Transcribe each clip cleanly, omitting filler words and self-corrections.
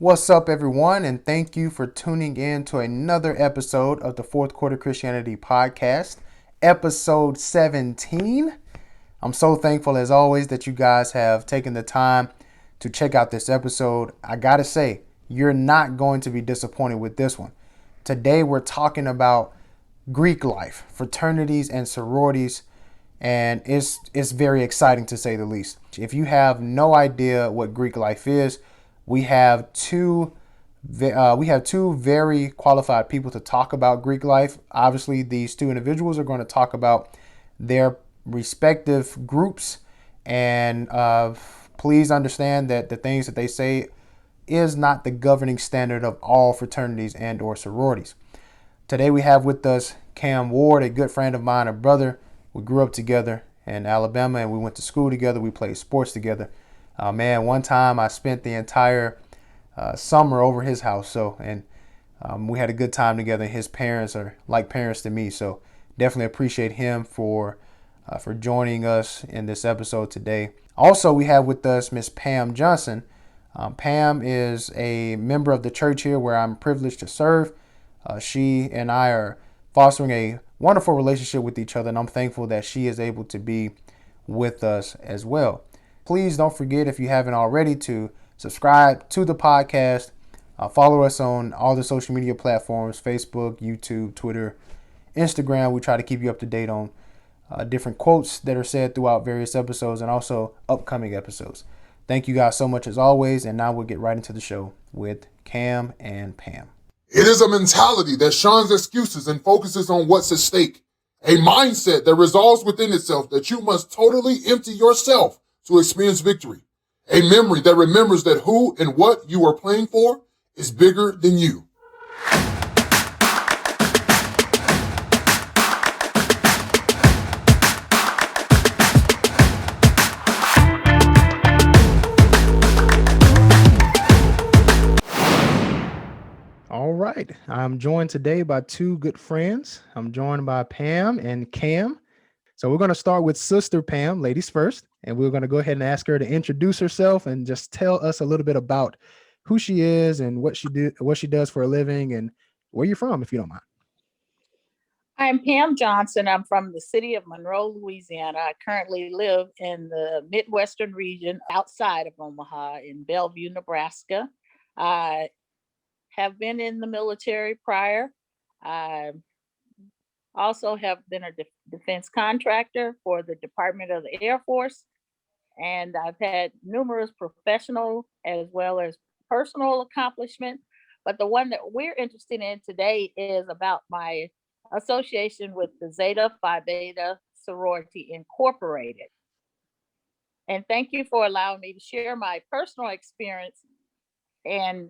What's up, everyone, and thank you for tuning in to another episode of the Fourth Quarter Christianity Podcast, episode 17. I'm so thankful, as always, that you guys have taken the time to check out this episode. I gotta say, you're not going to be disappointed with this one. Today, we're talking about Greek life, fraternities, and sororities, and it's very exciting to say the least. If you have no idea what Greek life is, we have two very qualified people to talk about Greek life. Obviously, these two individuals are going to talk about their respective groups, and please understand that the things that they say is not the governing standard of all fraternities and or sororities. Today we have with us Cam Ward, a good friend of mine, a brother. We grew up together in Alabama and we went to school together. We played sports together. Man, one time I spent the entire summer over his house. We had a good time together. His parents are like parents to me. So definitely appreciate him for joining us in this episode today. Also, we have with us Miss Pam Johnson. Pam is a member of the church here where I'm privileged to serve. She and I are fostering a wonderful relationship with each other, and I'm thankful that she is able to be with us as well. Please don't forget, if you haven't already, to subscribe to the podcast. Follow us on all the social media platforms: Facebook, YouTube, Twitter, Instagram. We try to keep you up to date on different quotes that are said throughout various episodes and also upcoming episodes. Thank you guys so much as always, and now we'll get right into the show with Cam and Pam. It is a mentality that shuns excuses and focuses on what's at stake. A mindset that resolves within itself that you must totally empty yourself to experience victory. A memory that remembers that who and what you are playing for is bigger than you. All right. I'm joined today by two good friends. I'm joined by Pam and Cam. So we're going to start with Sister Pam, ladies first, and we're going to go ahead and ask her to introduce herself and just tell us a little bit about who she is and what she does for a living, and where you're from, if you don't mind. I'm Pam Johnson. I'm from the city of Monroe, Louisiana. I currently live in the Midwestern region outside of Omaha in Bellevue, Nebraska. I have been in the military prior. I also have been a defense contractor for the Department of the Air Force, and I've had numerous professional as well as personal accomplishments. But the one that we're interested in today is about my association with the Zeta Phi Beta Sorority Incorporated. And thank you for allowing me to share my personal experience. And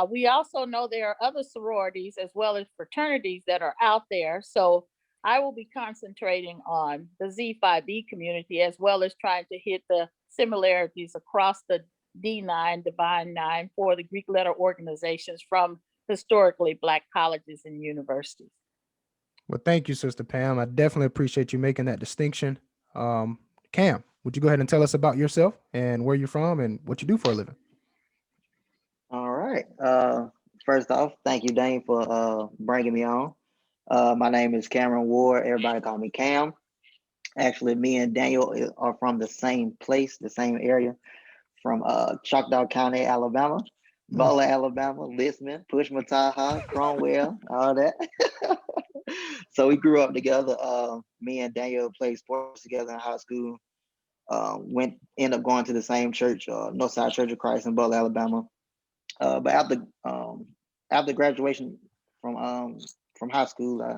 we also know there are other sororities as well as fraternities that are out there. So I will be concentrating on the Z Phi B community as well as trying to hit the similarities across the D9, Divine Nine for the Greek letter organizations from historically Black colleges and universities. Well, thank you, Sister Pam. I definitely appreciate you making that distinction. Cam, would you go ahead and tell us about yourself and where you're from and what you do for a living? All right. First off, thank you, Dane, for bringing me on. My name is Cameron Ward. Everybody call me Cam. Actually, me and Daniel are from the same place, the same area, from Choctaw County, Alabama, Butler, Alabama, Lisman, Pushmataha, Cromwell, all that. So we grew up together. Me and Daniel played sports together in high school. Ended up going to the same church, Northside Church of Christ in Butler, Alabama. But after graduation from high school, I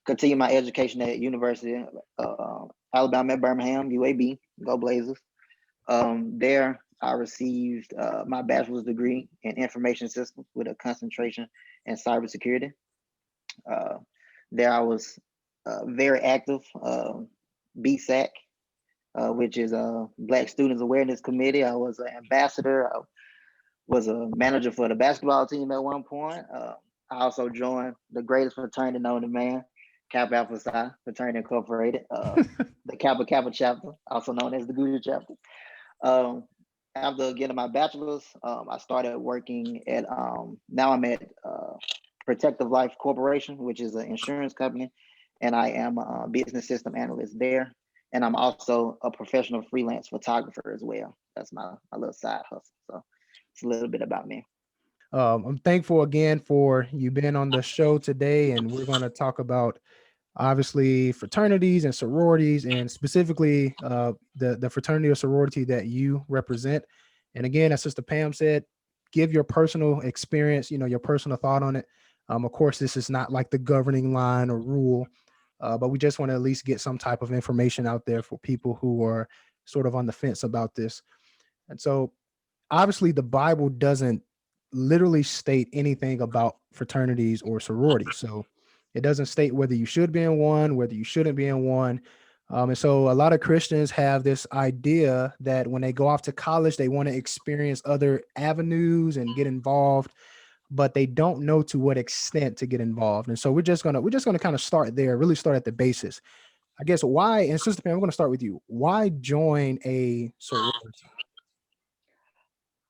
continued my education at University Alabama at Birmingham, UAB, go Blazers. There, I received my bachelor's degree in information systems with a concentration in cybersecurity. There, I was very active, BSAC, which is Black Students Awareness Committee. I was an ambassador. I was a manager for the basketball team at one point. I also joined the greatest fraternity known to man, Kappa Alpha Psi Fraternity Incorporated, the Kappa Kappa chapter, also known as the Guru chapter. after getting my bachelor's, I started working at now I'm at Protective Life Corporation, which is an insurance company, and I am a business system analyst there. And I'm also a professional freelance photographer as well. That's my little side hustle. So it's a little bit about me. I'm thankful again for you being on the show today, and we're going to talk about obviously fraternities and sororities, and specifically the fraternity or sorority that you represent. And again, as Sister Pam said, give your personal experience, your personal thought on it. Of course, this is not like the governing line or rule, but we just want to at least get some type of information out there for people who are sort of on the fence about this. And so obviously the Bible doesn't literally state anything about fraternities or sororities. So it doesn't state whether you should be in one, whether you shouldn't be in one. And so a lot of Christians have this idea that when they go off to college, they want to experience other avenues and get involved, but they don't know to what extent to get involved. And so we're just gonna kind of start there, really start at the basis. I guess why, and Sister Pam, I'm going to start with you. Why join a sorority?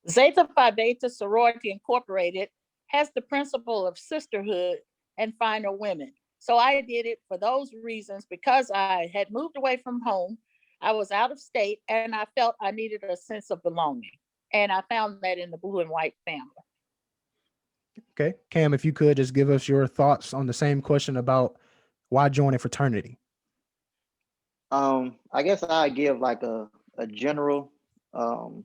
Zeta Phi Beta Sorority Incorporated has the principle of sisterhood and finer women. So I did it for those reasons because I had moved away from home. I was out of state and I felt I needed a sense of belonging. And I found that in the blue and white family. Okay. Cam, if you could just give us your thoughts on the same question about why join a fraternity. I guess I give like a general um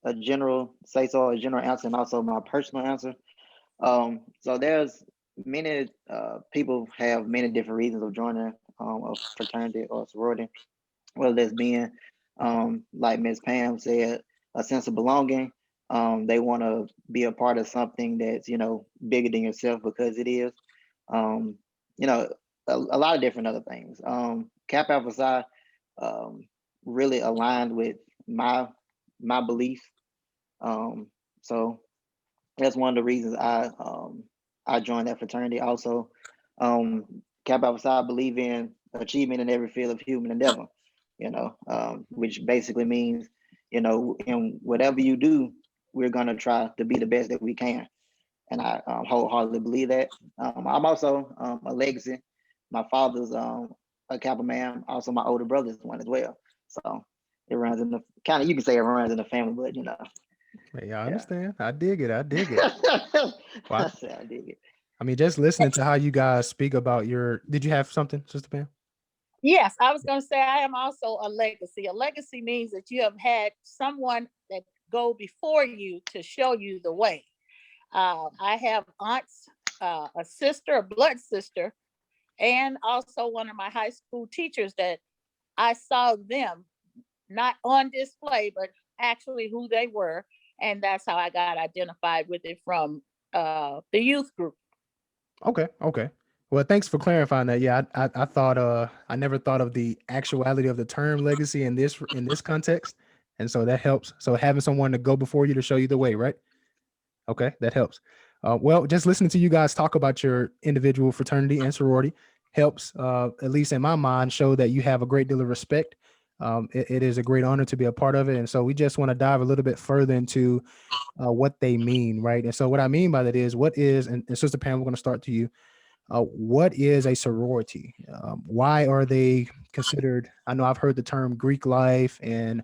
a general say so, a general answer, and also my personal answer. So there's many people have many different reasons of joining a fraternity or sorority, whether that's being like Ms. Pam said, a sense of belonging. They want to be a part of something that's bigger than yourself because it is. Um, you know, a lot of different other things. Kappa Alpha Psi really aligned with my beliefs. So that's one of the reasons I joined that fraternity. Also, Kappa Alpha Psi believe in achievement in every field of human endeavor. Which basically means in whatever you do, we're gonna try to be the best that we can, and I wholeheartedly believe that. I'm also a legacy. My father's a Kappa man. Also, my older brother's one as well. So it runs in the kind of, you can say it runs in the family, but Yeah, I yeah. understand. I dig it. I dig it. I Well, say I dig it. I mean, just listening to how you guys speak about did you have something, Sister Pam? Yes, I was going to say I am also a legacy. A legacy means that you have had someone that go before you to show you the way. I have aunts, a sister, a blood sister, and also one of my high school teachers that I saw them not on display, but actually who they were. And that's how I got identified with it from the youth group. Okay. Okay. Well, thanks for clarifying that. Yeah, I thought I never thought of the actuality of the term legacy in this context, and so that helps. So having someone to go before you to show you the way, right? Okay, that helps. Well, just listening to you guys talk about your individual fraternity and sorority helps, at least in my mind, show that you have a great deal of respect. It is a great honor to be a part of it, and so we just want to dive a little bit further into what they mean, right? And so what I mean by that is, what is, and Sister Pam, we're going to start to you. What is a sorority? Why are they considered? I know I've heard the term Greek life, and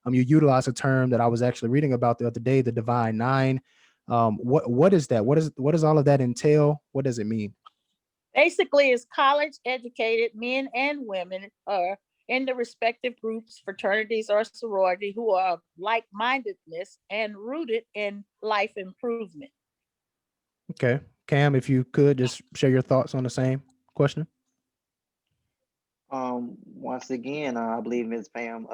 you utilize a term that I was actually reading about the other day, the Divine Nine. What is that? What does all of that entail? What does it mean? Basically, it's college educated men and women are in the respective groups, fraternities, or sorority who are of like mindedness and rooted in life improvement. Okay, Cam, if you could just share your thoughts on the same question. Once again, I believe Ms. Pam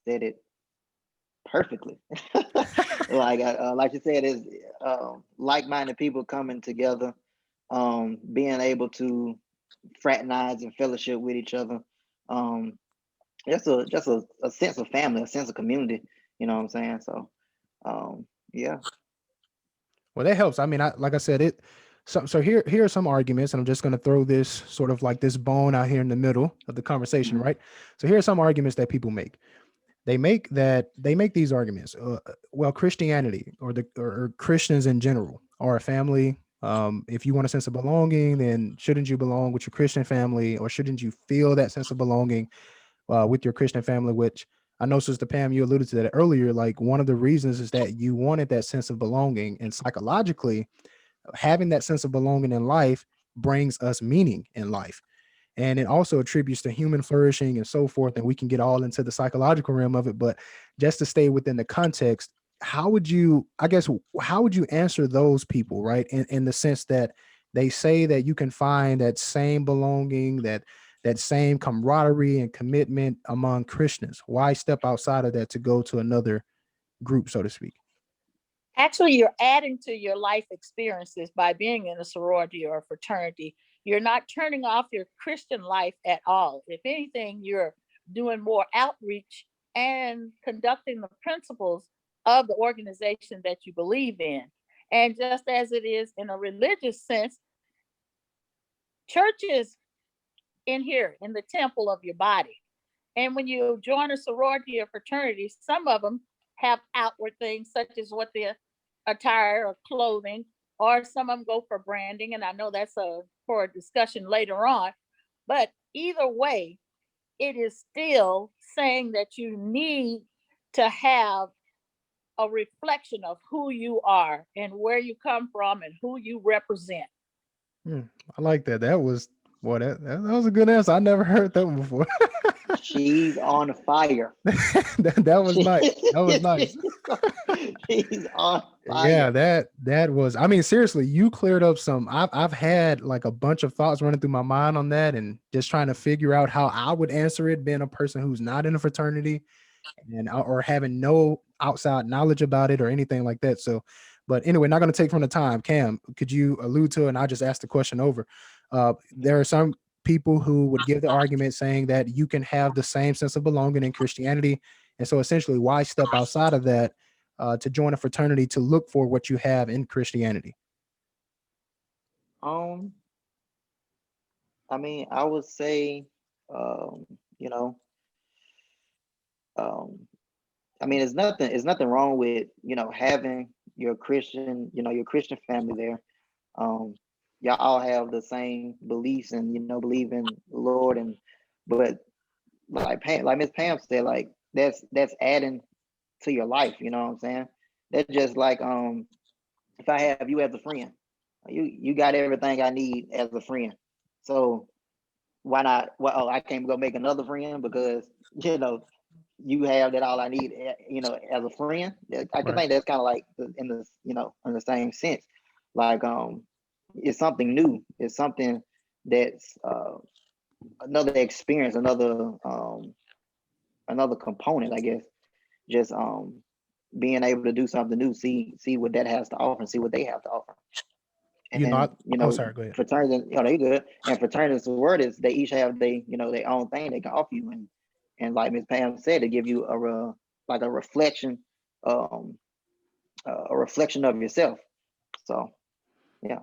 said it perfectly. Like you said, is like-minded people coming together, being able to fraternize and fellowship with each other. Um, just a sense of family, a sense of community. You know what I'm saying? So, yeah. Well, that helps. I mean, like I said, it. So here are some arguments, and I'm just going to throw this sort of like this bone out here in the middle of the conversation, Mhm. right? So here are some arguments that people make. they make these arguments. Well, Christianity or Christians in general are a family. If you want a sense of belonging, then shouldn't you belong with your Christian family, or shouldn't you feel that sense of belonging with your Christian family? Which I know, Sister Pam, you alluded to that earlier. Like, one of the reasons is that you wanted that sense of belonging, and psychologically, having that sense of belonging in life brings us meaning in life, and it also attributes to human flourishing and so forth. And we can get all into the psychological realm of it, but just to stay within the context, how would you, I guess, how would you answer those people, right? In the sense that they say that you can find that same belonging, that same camaraderie and commitment among Christians. Why step outside of that to go to another group, so to speak? Actually, you're adding to your life experiences by being in a sorority or a fraternity. You're not turning off your Christian life at all. If anything, you're doing more outreach and conducting the principles of the organization that you believe in. And just as it is in a religious sense, churches in here in the temple of your body. And when you join a sorority or fraternity, some of them have outward things such as what their attire or clothing, or some of them go for branding. And I know that's for a discussion later on. But either way, it is still saying that you need to have a reflection of who you are and where you come from and who you represent. Hmm, I like that. That was boy, that was a good answer. I never heard that one before. She's on fire. That was nice. That was nice. She's on Yeah, fire. that was. I mean, seriously, you cleared up some. I've had like a bunch of thoughts running through my mind on that, and just trying to figure out how I would answer it, being a person who's not in a fraternity and or having no outside knowledge about it or anything like that. So, but anyway, not going to take from the time. Cam, could you allude to it? And I just asked the question over. There are some people who would give the argument saying that you can have the same sense of belonging in Christianity, and so essentially, why step outside of that to join a fraternity to look for what you have in Christianity? Um, I mean, I would say, um, you know, um, I mean, there's nothing wrong with, having your Christian, your Christian family there. Um, y'all all have the same beliefs and, believe in the Lord, but like Miss Pam said, like that's adding to your life. You know what I'm saying? That's just like, if I have you as a friend, you got everything I need as a friend. So why not? Well, oh, I can't go make another friend because you have that all I need. As a friend, I can Right. think that's kind of like in the same sense. Like, it's something new. It's something that's another experience, another component, I guess. Just being able to do something new, see what that has to offer, and see what they have to offer. You know, And oh, sorry, go ahead. fraternities, they good. And fraternities, the word is they each have their own thing they can offer you, and like Miss Pam said, to give you like um, a reflection of yourself. So yeah.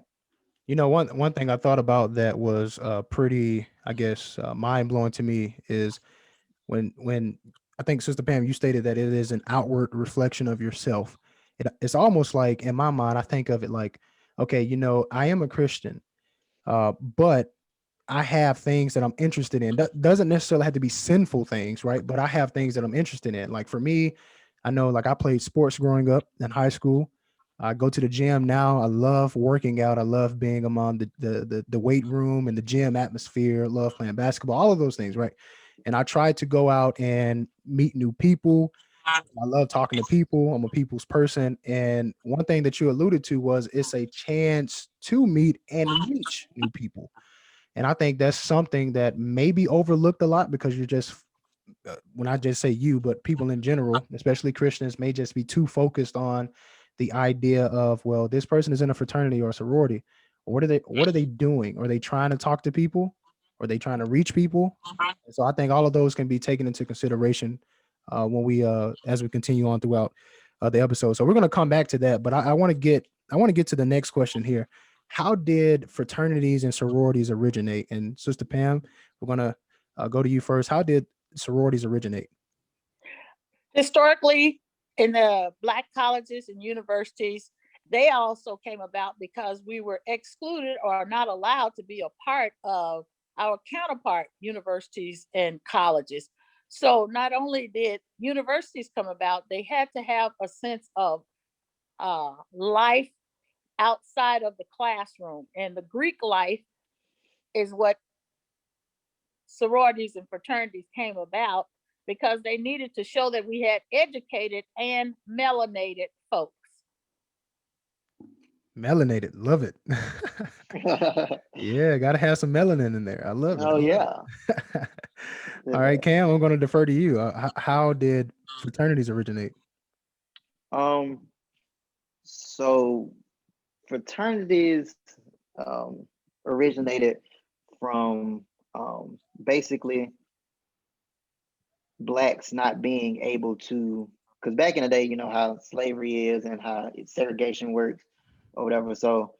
You know, one thing I thought about that was pretty, I guess, mind blowing to me is when I think, Sister Pam, you stated that it is an outward reflection of yourself. It's almost like, in my mind, I think of it like, okay, I am a Christian, but I have things that I'm interested in. That doesn't necessarily have to be sinful things, right? But I have things that I'm interested in. Like for me, I know, like, I played sports growing up in high school. I go to the gym now. I love working out. I love being among the weight room and the gym atmosphere. Love playing basketball, all of those things, right? And I try to go out and meet new people. I love talking to people. I'm a people's person. And one thing that you alluded to was it's a chance to meet and reach new people. And I think that's something that may be overlooked a lot because you're just, when I just say you, but people in general, especially Christians, may just be too focused on the idea of, well, this person is in a fraternity or a sorority. What are they doing? Are they trying to talk to people? Are they trying to reach people? And so I think all of those can be taken into consideration when we as we continue on throughout the episode. So we're going to come back to that, but I want to get to the next question here. How did fraternities and sororities originate? And Sister Pam, we're going to go to you first. How did sororities originate? Historically, in the Black colleges and universities, they also came about because we were excluded or not allowed to be a part of our counterpart universities and colleges. So not only did universities come about, they had to have a sense of life outside of the classroom. And the Greek life is what sororities and fraternities came about because they needed to show that we had educated and melanated folks. Melanated, love it. Yeah, gotta have some melanin in there. I love it. I Oh love yeah. it. All right, Cam, I'm going to defer to you. How did fraternities originate? Um, so fraternities um, originated from basically blacks not being able to, because back in the day, you know how slavery is and how segregation works or whatever. So,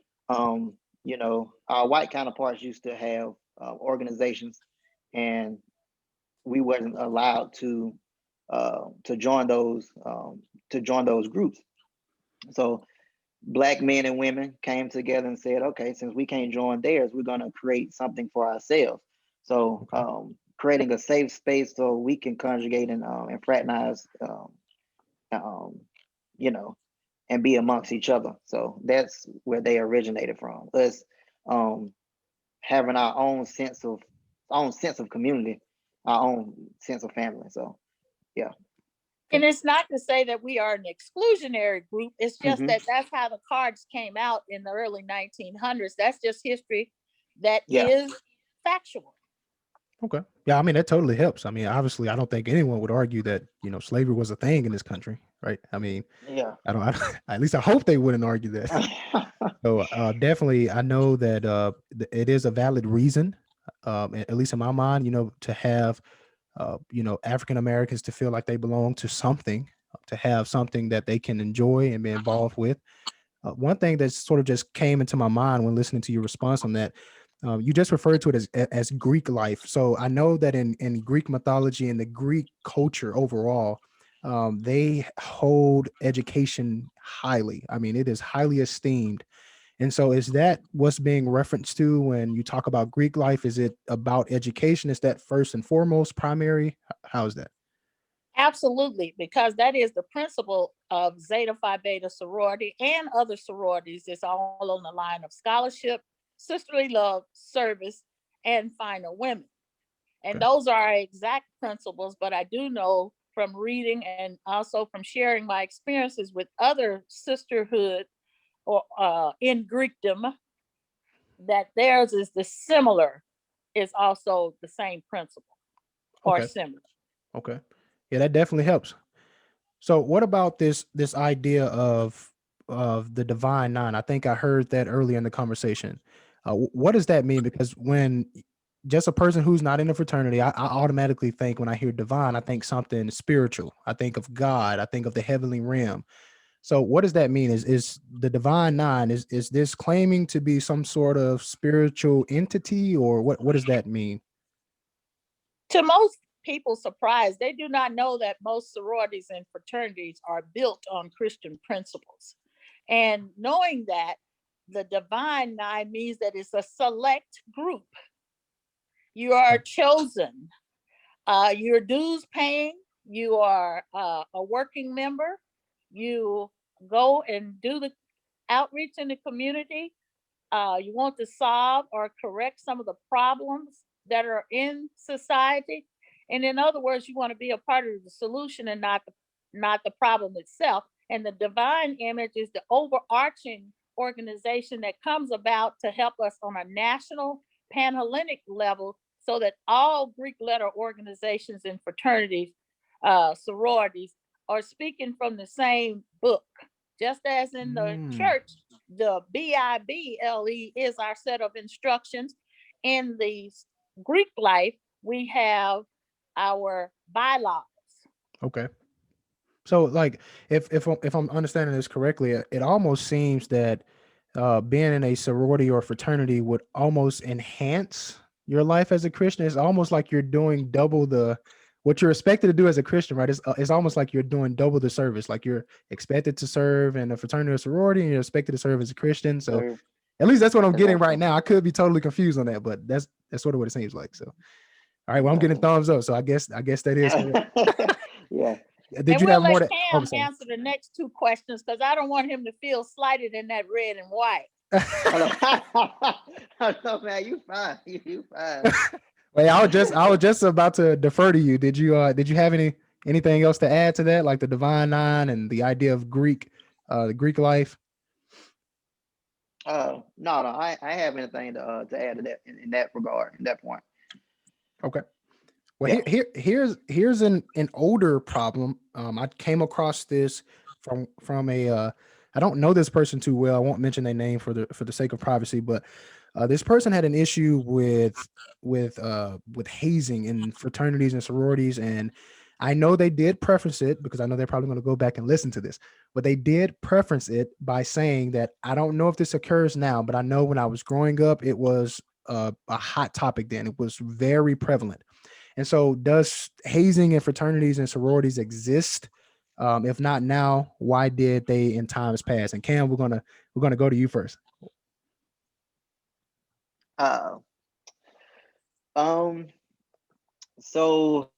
you know, our white counterparts used to have organizations, and we wasn't allowed to join those groups. So black men and women came together and said, okay, since we can't join theirs, we're going to create something for ourselves. So Okay. creating a safe space so we can conjugate and fraternize, um, you know, and be amongst each other. So that's where they originated from. Us um, having our own sense of community, our own sense of family. So yeah. And it's not to say that we are an exclusionary group. It's just Hmm. that that's how the cards came out in the early 1900s. That's just history that Yeah. is factual. Okay. Yeah, I mean that totally helps. I mean, obviously, I don't think anyone would argue that slavery was a thing in this country, right? I mean, Yeah. at least I hope they wouldn't argue that. So definitely, I know that it is a valid reason, at least in my mind, to have African Americans to feel like they belong to something, to have something that they can enjoy and be involved with. One thing that sort of just came into my mind when listening to your response on that, you just referred to it as Greek life. So I know that in Greek mythology and the Greek culture overall, they hold education highly. I mean, it is highly esteemed. And so, is that what's being referenced to when you talk about Greek life? Is it about education? Is that first and foremost primary? How is that? Absolutely, because that is the principle of Zeta Phi Beta sorority and other sororities. It's all on the line of scholarship, sisterly love, service, and finer women. And Okay. those are our exact principles, but I do know from reading and also from sharing my experiences with other sisterhood or in Greekdom that theirs is the similar, is also the same principle or Okay. similar. Okay. Yeah, that definitely helps. So what about this idea of the divine nine? I think I heard that earlier in the conversation. What does that mean? Because when just a person who's not in a fraternity, I automatically think when I hear divine, I think something spiritual. I think of God. I think of the heavenly realm. So what does that mean? Is the divine nine, is this claiming to be some sort of spiritual entity, or what does that mean? To most people's surprise, they do not know that most sororities and fraternities are built on Christian principles. And knowing that, the divine nine means that it's a select group. You are Okay. chosen. You're dues paying. You are a working member. You go and do the outreach in the community. You want to solve or correct some of the problems that are in society. And in other words, you want to be a part of the solution and not the problem itself. And the divine image is the overarching organization that comes about to help us on a national panhellenic level so that all Greek letter organizations and fraternities, sororities are speaking from the same book. Just as in the Mm, church, the Bible is our set of instructions. In the Greek life, we have our bylaws. okay. So like if I'm understanding this correctly, it almost seems that being in a sorority or fraternity would almost enhance your life as a Christian. It's almost like you're doing double what you're expected to do as a Christian, right? It's almost like you're doing double the service. Like you're expected to serve in a fraternity or sorority, and you're expected to serve as a Christian. So Sir, at least that's what I'm getting right exactly. now. I could be totally confused on that, but that's sort of what it seems like. So, all right, well, I'm getting Exactly. thumbs up. So I guess that is correct. Yeah. Did And you we'll have let more to? Oh, Cam sorry. answer the next two questions because I don't want him to feel slighted in that red and white. I know, man. You fine. You fine. Wait, I was just about to defer to you. Did you have anything else to add to that, like the Divine Nine and the idea of the Greek life? No, I have anything to add to that in that regard, in that point. Okay. Well, Yeah. here's an older problem. I came across this from a I don't know this person too well. I won't mention their name for the sake of privacy, but this person had an issue with hazing in fraternities and sororities, and I know they did preference it because I know they're probably going to go back and listen to this, but they did preference it by saying that I don't know if this occurs now, but I know when I was growing up, it was a hot topic then. It was very prevalent. And so, does hazing in fraternities and sororities exist? If not now, why did they in times past? And Cam, we're gonna go to you first. Uh, um. So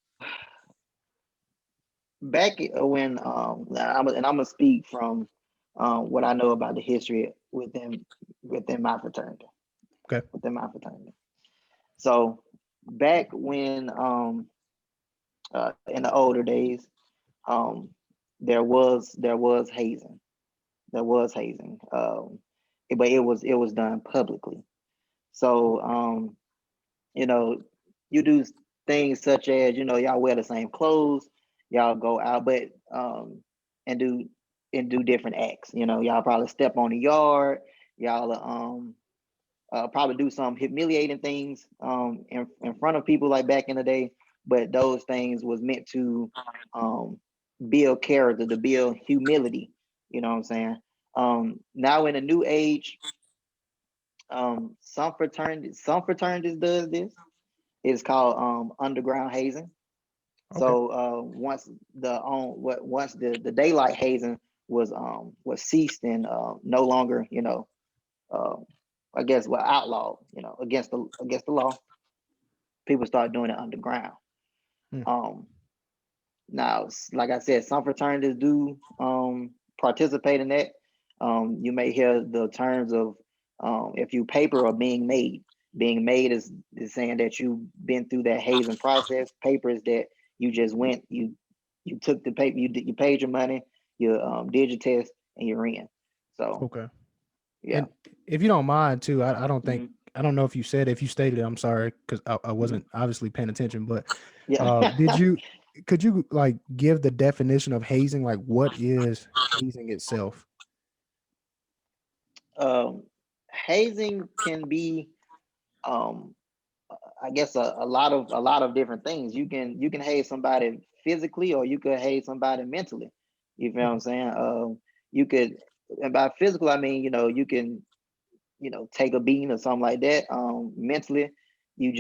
back when I'm gonna speak from what I know about the history within my fraternity. Okay. Within my fraternity. So back when in the older days, um, there was hazing. There was hazing. But it was done publicly. So you know, you do things such as y'all wear the same clothes, y'all go out, but and do different acts. Y'all probably step on the yard, y'all probably do some humiliating things in front of people like back in the day. But those things was meant to um, build character, to build humility. You know what I'm saying? Now in a new age, some fraternities does this. It's called underground hazing. Okay. So once the daylight hazing was ceased and no longer uh, I guess outlawed against the law, people start doing it underground. Hmm. Um, Now, like I said, some fraternities do participate in that. You may hear the terms of if you paper or being made. Being made is saying that you've been through that hazing process. Paper is that you just went, you took the paper, you paid your money, you did your test, and you're in. So Okay. yeah. And if you don't mind too, I don't think Mhm. I don't know if you stated it. I'm sorry because I Mhm. wasn't obviously paying attention. But did Yeah. you? Could you like give the definition of hazing? Like, what is hazing itself? Hazing can be um, I guess a lot of different things. You can haze somebody physically, or you could haze somebody mentally. You feel what I'm Okay. saying? You could, and by physical I mean you can take a beating or something like that. Mentally, you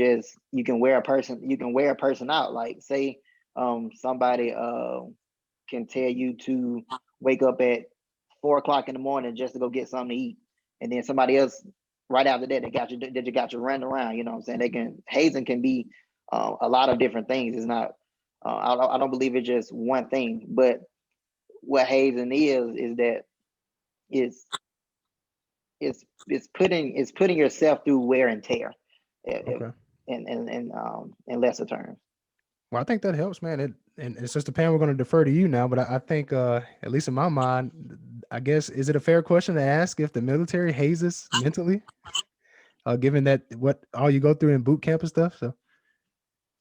can wear a person out. Like say somebody can tell you to wake up at 4 o'clock in the morning just to go get something to eat, and then somebody else right after that they got you running around. You know what I'm saying? Hazing can be a lot of different things. It's not. I don't believe it's just one thing, but what hazing is that it's it's putting yourself through wear and tear, if, Okay. in lesser terms. Well, I think that helps, man. And Sister Pam, we're going to defer to you now, but I think, at least in my mind, I guess, is it a fair question to ask if the military hazes mentally, given that what all you go through in boot camp and stuff? So,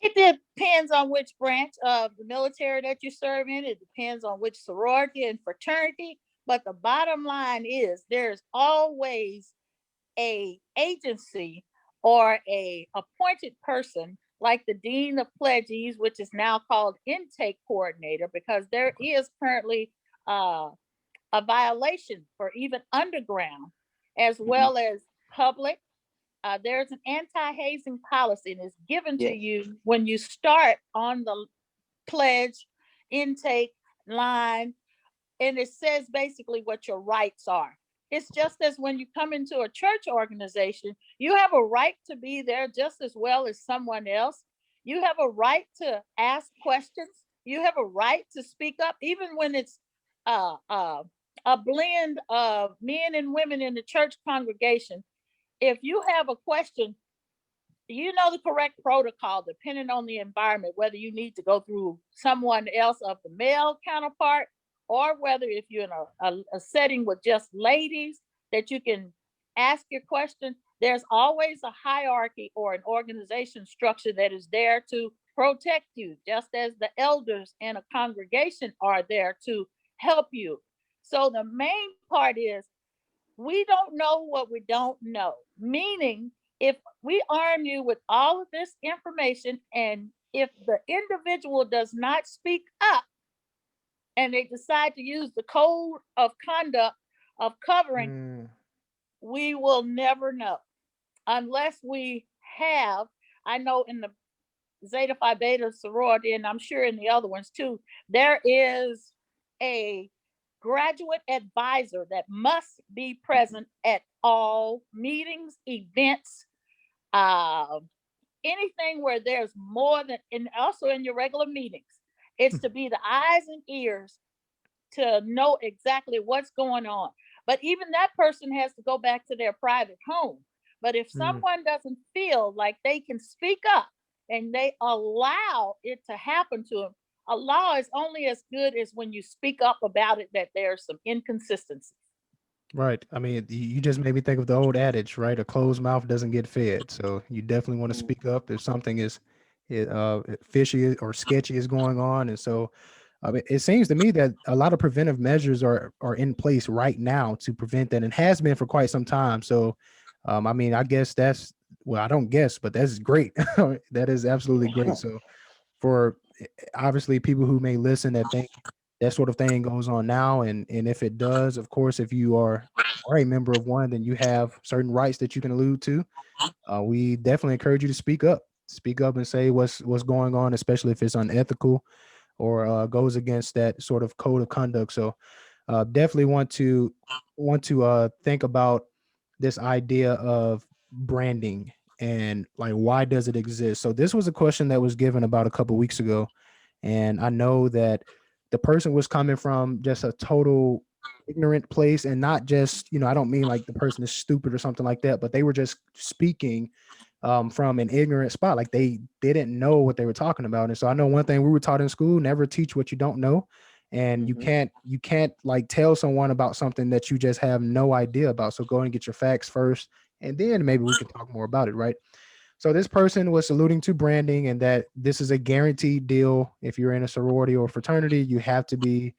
It depends on which branch of the military that you serve in. It depends on which sorority and fraternity. But the bottom line is there's always a agency or a appointed person like the dean of pledges, which is now called intake coordinator, because there is currently uh, a violation for even underground as Hmm. well as public. There's an anti-hazing policy, and it's given to Yes. you when you start on the pledge, intake, line, and it says basically what your rights are. It's just as when you come into a church organization, you have a right to be there just as well as someone else. You have a right to ask questions. You have a right to speak up, even when it's uh, uh, a blend of men and women in the church congregation. If you have a question, you know the correct protocol depending on the environment, whether you need to go through someone else of the male counterpart, or whether if you're in a setting with just ladies that you can ask your question. There's always a hierarchy or an organization structure that is there to protect you, just as the elders in a congregation are there to help you. So the main part is we don't know what we don't know. Meaning, if we arm you with all of this information, and if the individual does not speak up and they decide to use the code of conduct of covering, Mm, we will never know unless we have. I know in the Zeta Phi Beta sorority, and I'm sure in the other ones too, there is a graduate advisor that must be present at all meetings, events, uh, anything where there's more than, and also in your regular meetings. It's to be the eyes and ears to know exactly what's going on. But even that person has to go back to their private home. But if mm. someone doesn't feel like they can speak up and they allow it to happen to them, a law is only as good as when you speak up about it, that there's some inconsistency. Right. I mean, you just made me think of the old adage, right? A closed mouth doesn't get fed. So you definitely want to Mm, speak up if something is fishy or sketchy is going on. And so it seems to me that a lot of preventive measures are in place right now to prevent that, and has been for quite some time. So, I mean, I guess that's, well, I don't guess, but that's great. That is absolutely great. So for obviously people who may listen that think that sort of thing goes on now, and if it does, of course, if you are a member of one, then you have certain rights that you can allude to. We definitely encourage you to speak up and say what's going on, especially if it's unethical or goes against that sort of code of conduct. So definitely want to think about this idea of branding and like why does it exist. So this was a question that was given about a couple weeks ago, and I know that the person was coming from just a total ignorant place, and not just, I don't mean like the person is stupid or something like that, but they were just speaking from an ignorant spot, like they didn't know what they were talking about. And so I know one thing we were taught in school: never teach what you don't know. And you mhm. can't like tell someone about something that you just have no idea about. So go and get your facts first, and then maybe we can talk more about it, right? So this person was alluding to branding, and that this is a guaranteed deal. If you're in a sorority or fraternity, you have to be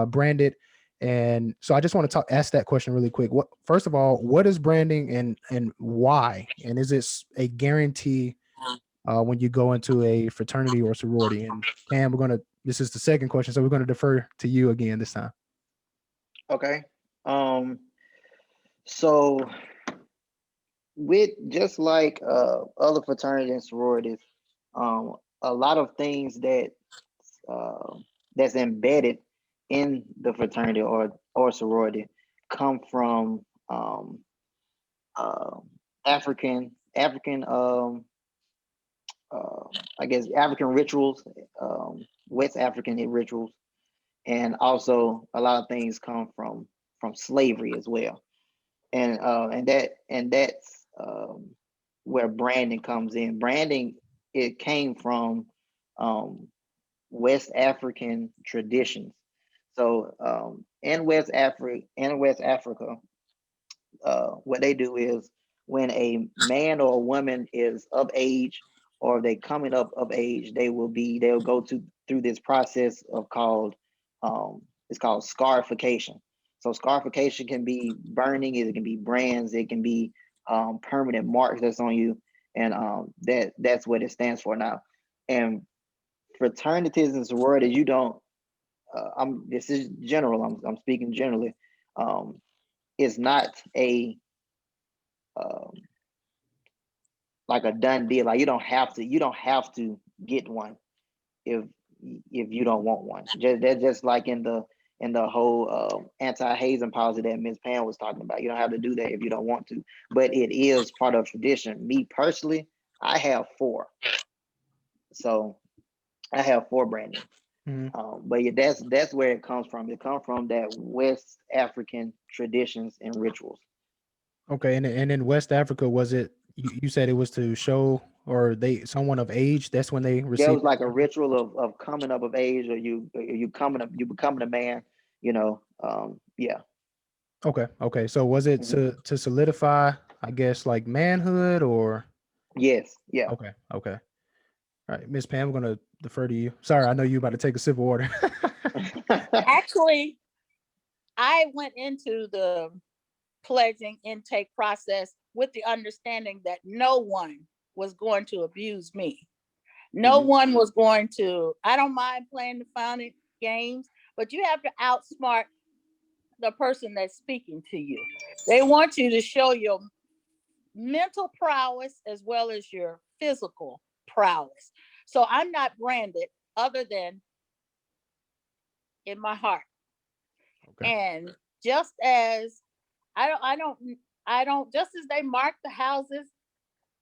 branded. And so I just want to ask that question really quick. What, first of all, what is branding, and why? And is this a guarantee when you go into a fraternity or sorority? And Cam, this is the second question, so we're gonna defer to you again this time. Okay. Um, so with just like other fraternities and sororities, a lot of things that uh, that's embedded in the fraternity or sorority come from uh, African I guess African rituals, West African rituals, and also a lot of things come from slavery as well. And where branding comes in. Branding, it came from um, West African traditions. So in West Africa, what they do is when a man or a woman is of age, or they coming up of age, they'll go to through this process of called it's called scarification. So scarification can be burning, it can be brands, it can be permanent marks that's on you, and that's what it stands for now. And fraternities and sororities, you don't. I'm This is general. I'm speaking generally. Um, it's not a um, like a done deal. Like you don't have to get one. If if you don't want one. That's just like in the whole anti-hazing policy that Ms. Pam was talking about. You don't have to do that if you don't want to, but it is part of tradition. Me personally, I have 4, so I have 4, Brandon. But yeah, that's where it comes from. It comes from that West African traditions and rituals. Okay, and in West Africa, was it you said it was to show or someone of age? That's when they Yeah, it received. was like a ritual of coming up of age, or you becoming a man. Yeah. Okay. So was it Mhm. to solidify, I guess, like manhood or Yes. Yeah. okay. All right, Miss Pam, I'm gonna defer to you. Sorry, I know you about to take a sip of water. Actually, I went into the pledging intake process with the understanding that no one was going to abuse me. No Mhm. one was going to, I don't mind playing the founding games, but you have to outsmart the person that's speaking to you. They want you to show your mental prowess as well as your physical prowess. So I'm not branded other than in my heart. Okay. And just as I don't, I don't, I don't, just as they mark the houses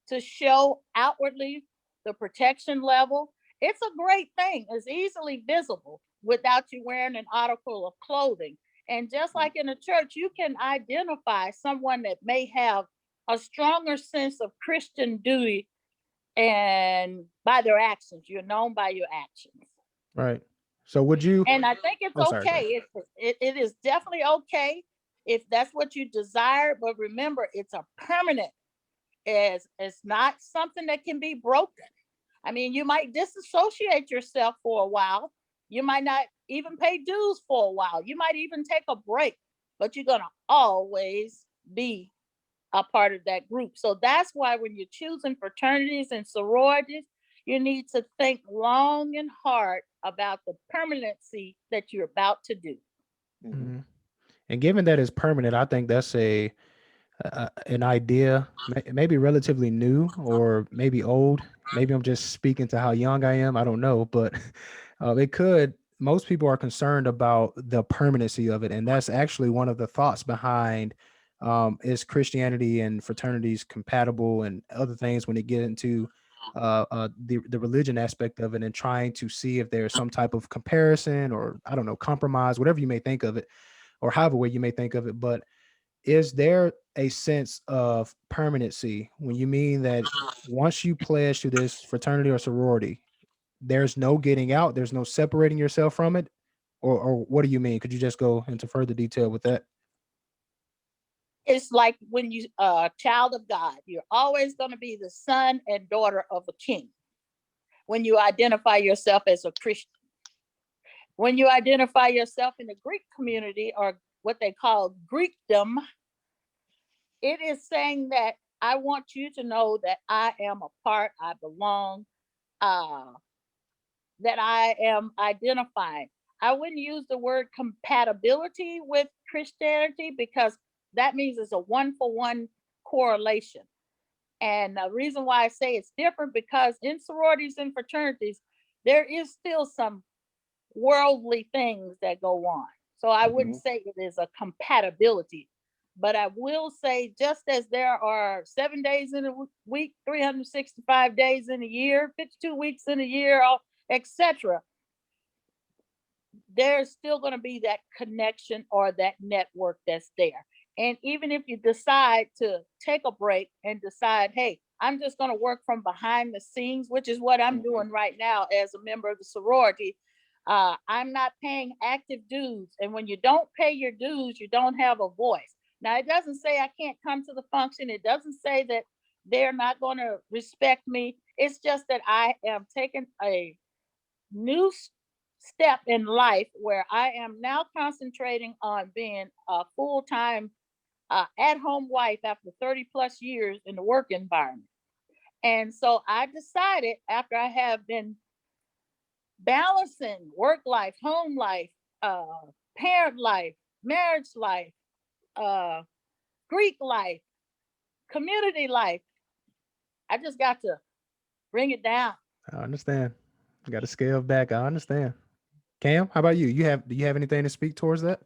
to show outwardly the protection level, it's a great thing. It's easily visible without you wearing an article of clothing. And just like in a church, you can identify someone that may have a stronger sense of Christian duty and by their actions. You're known by your actions. Right. So would you? And I think it's Oh, sorry. Go ahead. okay. It is definitely okay if that's what you desire. But remember, it's a permanent. It's not something that can be broken. I mean, you might disassociate yourself for a while. You might not even pay dues for a while. You might even take a break, but you're gonna always be a part of that group. So that's why when you're choosing fraternities and sororities, you need to think long and hard about the permanency that you're about to do. Mhm. Mhm. And given that it's permanent, I think that's an idea, maybe relatively new or maybe old. Maybe I'm just speaking to how young I am. I don't know, but it could. Most people are concerned about the permanency of it, and that's actually one of the thoughts behind is Christianity and fraternities compatible and other things when they get into the religion aspect of it and trying to see if there's some type of comparison or I don't know compromise, whatever you may think of it, or however way you may think of it, but is there a sense of permanency when you mean that once you pledge to this fraternity or sorority, there's no getting out, there's no separating yourself from it? Or what do you mean? Could you just go into further detail with that? It's like when you a child of God, you're always going to be the son and daughter of a king when you identify yourself as a Christian. When you identify yourself in the Greek community or what they call Greekdom, it is saying that I want you to know that I am a part, I belong, uh, that I am identifying. I wouldn't use the word compatibility with Christianity because that means it's a 1-for-1 correlation. And the reason why I say it's different because in sororities and fraternities, there is still some worldly things that go on. So I wouldn't Mhm. say it is a compatibility, but I will say just as there are 7 days in a week, 365 days in a year, 52 weeks in a year, etc., there's still going to be that connection or that network that's there. And even if you decide to take a break and decide, hey, I'm just going to work from behind the scenes, which is what I'm Mhm. doing right now as a member of the sorority. I'm not paying active dues. And when you don't pay your dues, you don't have a voice. Now, it doesn't say I can't come to the function. It doesn't say that they're not going to respect me. It's just that I am taking a new step in life where I am now concentrating on being a full time at home wife after 30 plus years in the work environment. And so I decided after I have been balancing work life, home life, uh, parent life, marriage life, uh, Greek life, community life, I just got to bring it down. I understand. Got to scale back. I understand. Cam, how about you? Do you have anything to speak towards that?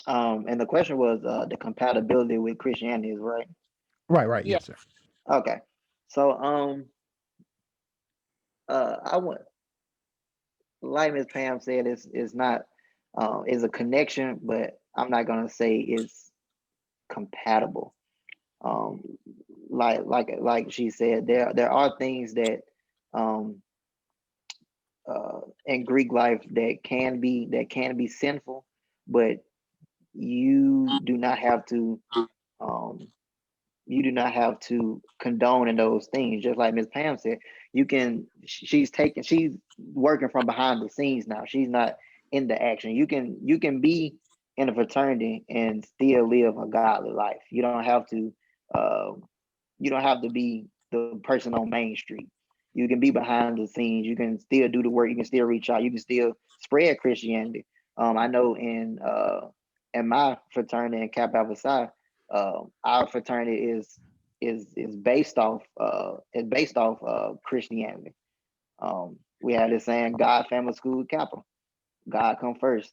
And the question was the compatibility with Christianity is right. Right, right. Yeah. Yes, sir. Okay. So I want, like Miss Pam said, is not is a connection, but I'm not gonna say it's compatible. Um, like she said, there are things that um in Greek life that can be sinful, but you do not have to um you do not have to condone in those things. Just like Miss Pam said, you can. She's working from behind the scenes now. She's not in the action. You can be in a fraternity and still live a godly life. Uh, you don't have to be the person on Main Street. You can be behind the scenes. You can still do the work. You can still reach out. You can still spread Christianity. I know in my fraternity in Kappa Alpha Psi, our fraternity is based off Christianity. We have this saying, God, family, school, Kappa. God come first.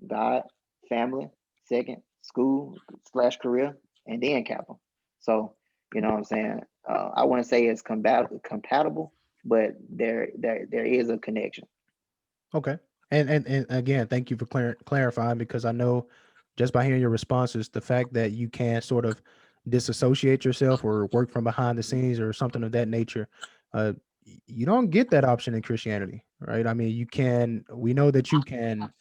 God, family, second, school slash career, and then Kappa. So you know what I'm saying. I wouldn't say it's compatible, but there is a connection. Okay. And again, thank you for clarifying, because I know just by hearing your responses, the fact that you can sort of disassociate yourself or work from behind the scenes or something of that nature, uh, you don't get that option in Christianity, right? I mean, you can. We know that you can.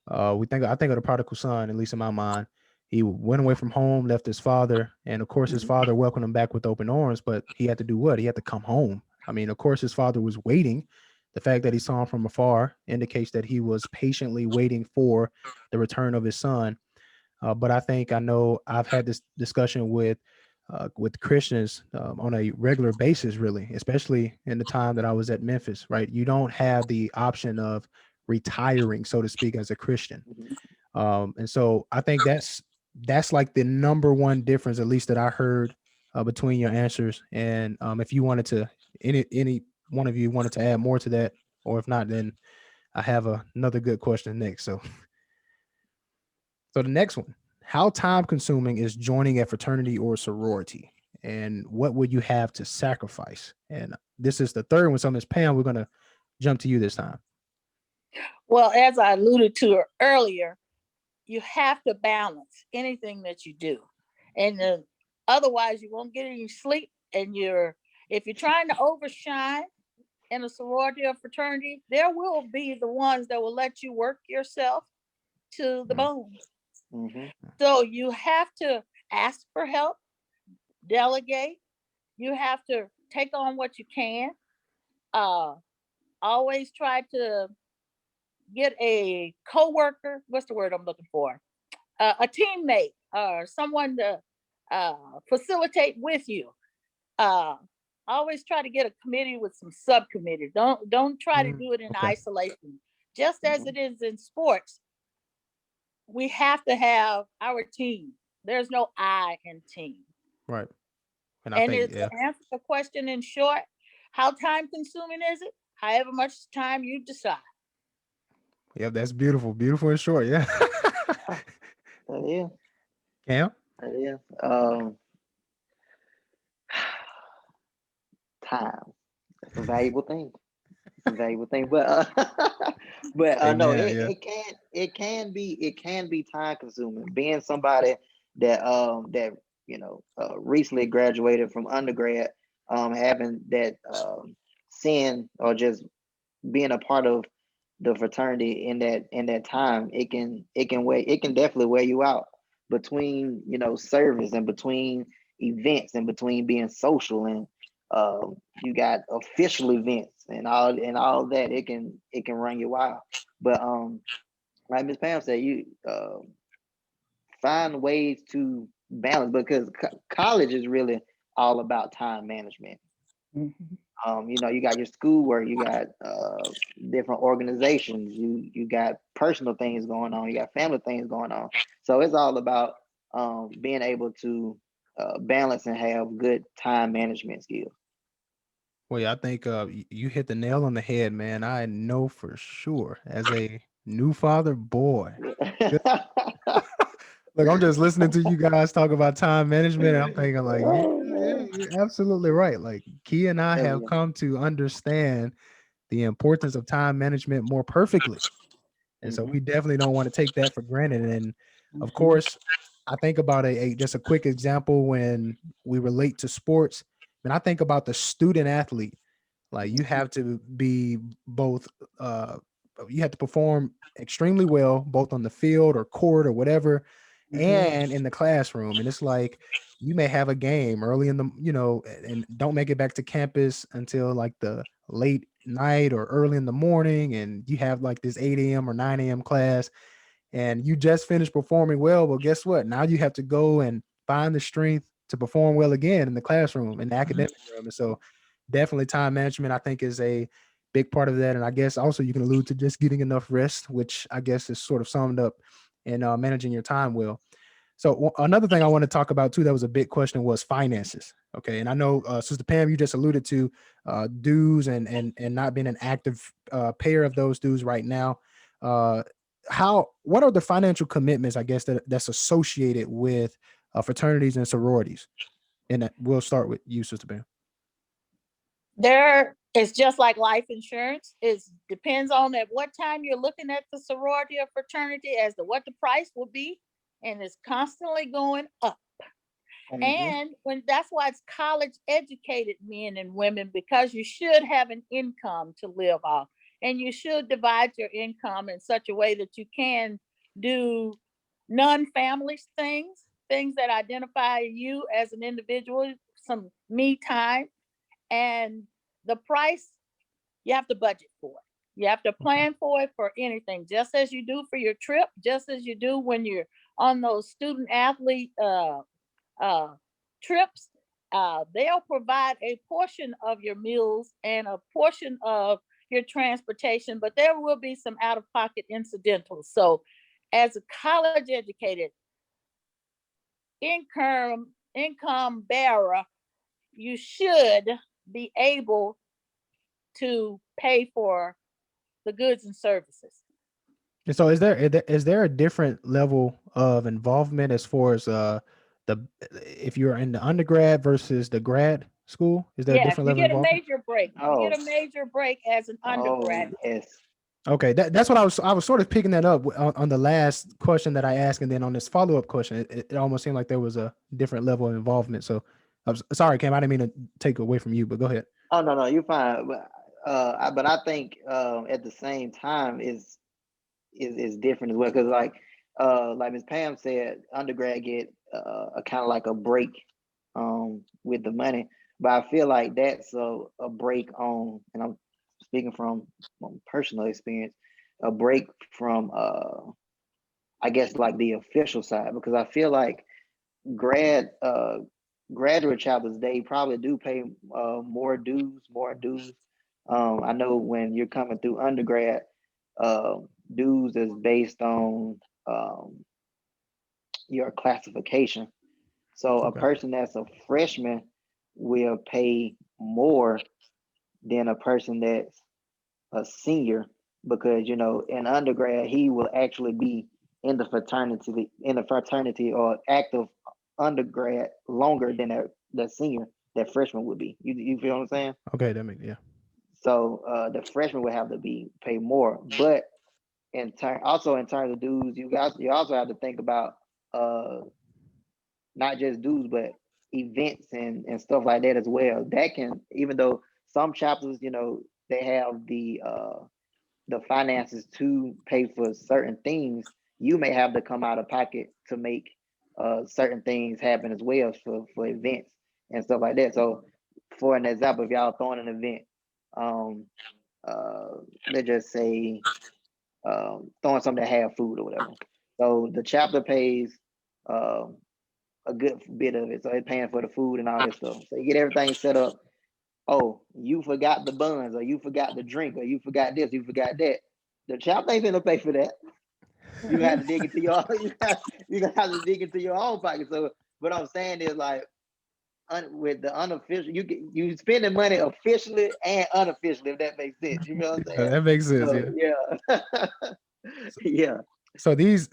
I think of the prodigal son, at least in my mind. He went away from home, left his father, and of course, his Mhm. father welcomed him back with open arms. But he had to do what? He had to come home. I mean, of course, his father was waiting. The fact that he saw him from afar indicates that he was patiently waiting for the return of his son. But I know I've had this discussion with Christians on a regular basis, really, especially in the time that I was at Memphis. Right, you don't have the option of retiring, so to speak, as a Christian. Mhm. And so I think that's like the number one difference, at least that I heard between your answers. And if you wanted to, any one of you wanted to add more to that, or if not, then I have another good question next. So the next one: how time consuming is joining a fraternity or sorority, and what would you have to sacrifice? And this is the third one. So Ms. Pam, we're gonna jump to you this time. Well, as I alluded to earlier, you have to balance anything that you do, and otherwise you won't get any sleep. And if you're trying to overshine in a sorority or fraternity, there will be the ones that will let you work yourself to the Mm, bone. Mhm. So you have to ask for help, delegate. You have to take on what you can. Uh, Always try to get a coworker. What's the word I'm looking for? A teammate or someone to facilitate with you. Uh, Always try to get a committee with some subcommittees. Don't try to do it in okay. isolation. Just as Mhm. it is in sports, we have to have our team. There's no I in team. Right. And I And think, it's to yeah, answer the question in short, how time consuming is it? However much time you decide. yeah, that's beautiful. Beautiful and short. Yeah. Yeah, that is. Cam? That is. Time. It's a valuable thing. It's a valuable thing. But no, Amen. Yeah. it can be time consuming. Being somebody that recently graduated from undergrad, having that sin or just being a part of the fraternity in that time, it can definitely wear you out between service and between events and between being social and you got official events and all that it can run you out. But like Miss Pam said, you find ways to balance because college is really all about time management. Mhm. You got your schoolwork, you got different organizations, you got personal things going on, you got family things going on. So it's all about being able to balance and have good time management skills. Well, yeah, I think you hit the nail on the head, man. I know for sure as a new father, boy. Good. Look, I'm just listening to you guys talk about time management, and I'm thinking like, yeah, you're absolutely right. Like Key and I Hell have yeah. come to understand the importance of time management more perfectly. And so Mhm. we definitely don't want to take that for granted. And of Mhm. course, I think about a just a quick example when we relate to sports. And I think about the student athlete. Like you have to be both uh you have to perform extremely well both on the field or court or whatever Mhm. and in the classroom. And it's like you may have a game early in the, and don't make it back to campus until like the late night or early in the morning. And you have like this 8 a.m. or 9 a.m. class and you just finished performing well. Well, guess what? Now you have to go and find the strength to perform well again in the classroom, in the academic room. And so definitely time management, I think, is a big part of that. And I guess also you can allude to just getting enough rest, which I guess is sort of summed up in managing your time well. So another thing I want to talk about too, that was a big question, was finances. Okay, and I know Sister Pam, you just alluded to dues and not being an active payer of those dues right now. Uh, what are the financial commitments, I guess, that's associated with fraternities and sororities? And we'll start with you, Sister Pam. There, it's just like life insurance. It depends on at what time you're looking at the sorority or fraternity as to what the price will be, and it's constantly going up. Mhm. And when that's why it's college educated men and women, because you should have an income to live off, and you should divide your income in such a way that you can do non-family things that identify you as an individual, some me time, and the price you have to budget for it. You have to Okay. plan for it for anything, just as you do for your trip, just as you do when you're on those student athlete uh, trips. They'll provide a portion of your meals and a portion of your transportation, but there will be some out of pocket incidentals. So, as a college educated income bearer, you should be able to pay for the goods and services. And so is there a different level of involvement as far as the if you're in the undergrad versus the grad school? Is there a Yes, different you level of get a involvement? major break. You get Oh. a major break as an Oh undergrad. yes. Okay, that's what I was sort of picking that up on the last question that I asked, and then on this follow up question, it almost seemed like there was a different level of involvement. So I'm sorry, Cam, I didn't mean to take away from you, but go ahead. Oh no, no, you're fine. But I think at the same time is different as well because like Ms. Pam said, undergrad get a kind of like a break with the money, but I feel like that's a break on, and I'm speaking from personal experience, a break from I guess like the official side because I feel like grad graduate chapters they probably do pay more dues. I know when you're coming through undergrad, uh, dues is based on um, your classification. So a Okay. person that's a freshman will pay more than a person that's a senior because in undergrad he will actually be in the fraternity or active undergrad longer than the senior that freshman would be. You feel what I'm saying? Okay, that makes, yeah. So the freshman would have to be pay more, but in terms of dues, you also have to think about uh not just dues but events and stuff like that as well. That can, even though some chapters they have the finances to pay for certain things, you may have to come out of pocket to make certain things happen as well for events and stuff like that. So, for an example, if y'all throwing an event, um, let's just say throwing something to have food or whatever. So the chapter pays um, a good bit of it, so they're paying for the food and all that stuff. So you get everything set up. Oh, you forgot the buns, or you forgot the drink, or you forgot this, you forgot that. The child ain't gonna pay for that. You got to dig into your you gonna have to dig into your own pocket. So what I'm saying is like with the unofficial, you spending money officially and unofficially, if that makes sense. You know what I'm saying? That makes sense. So, yeah. Yeah. So these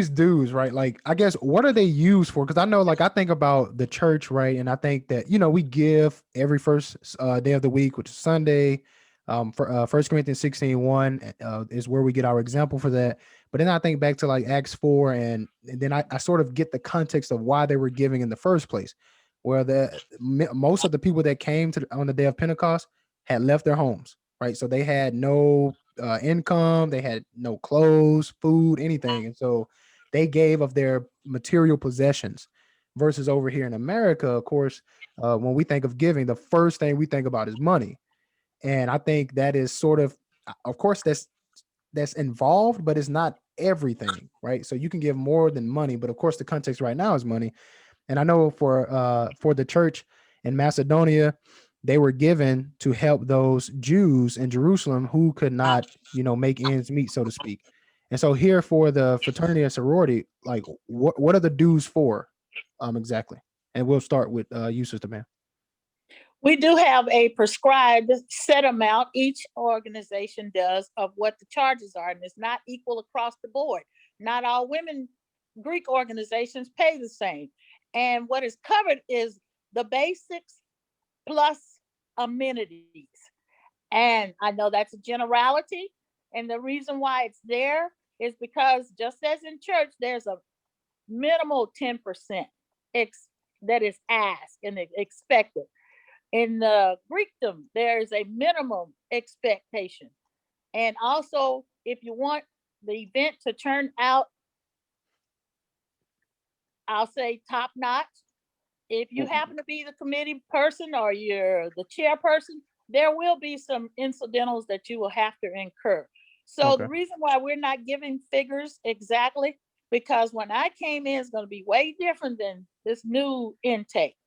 dues, right? Like, I guess, what are they used for? Because I know, like, I think about the church, right? And I think that, we give every first day of the week, which is Sunday. For 1 Corinthians 16:1 is where we get our example for that. But then I think back to like Acts 4, and then I sort of get the context of why they were giving in the first place, where most of the people that came on the day of Pentecost had left their homes, right? So they had no income, they had no clothes, food, anything, and so they gave of their material possessions. Versus over here in America, of course, when we think of giving, the first thing we think about is money, and I think that is sort of course, that's involved, but it's not everything, right? So you can give more than money, but of course, the context right now is money. And I know for the church in Macedonia, they were given to help those Jews in Jerusalem who could not, make ends meet, so to speak. And so here for the fraternity and sorority, like, what are the dues for, exactly? And we'll start with you, Sister Man. We do have a prescribed set amount each organization does of what the charges are, and it's not equal across the board. Not all women Greek organizations pay the same. And what is covered is the basics plus amenities. And I know that's a generality. And the reason why it's there is because, just as in church, there's a minimal 10% that is asked and expected. In the Greekdom, there is a minimum expectation. And also, if you want the event to turn out, I'll say top notch, if you happen to be the committee person or you're the chairperson, there will be some incidentals that you will have to incur. So Okay. the reason why we're not giving figures exactly, because when I came in, it's going to be way different than this new intake.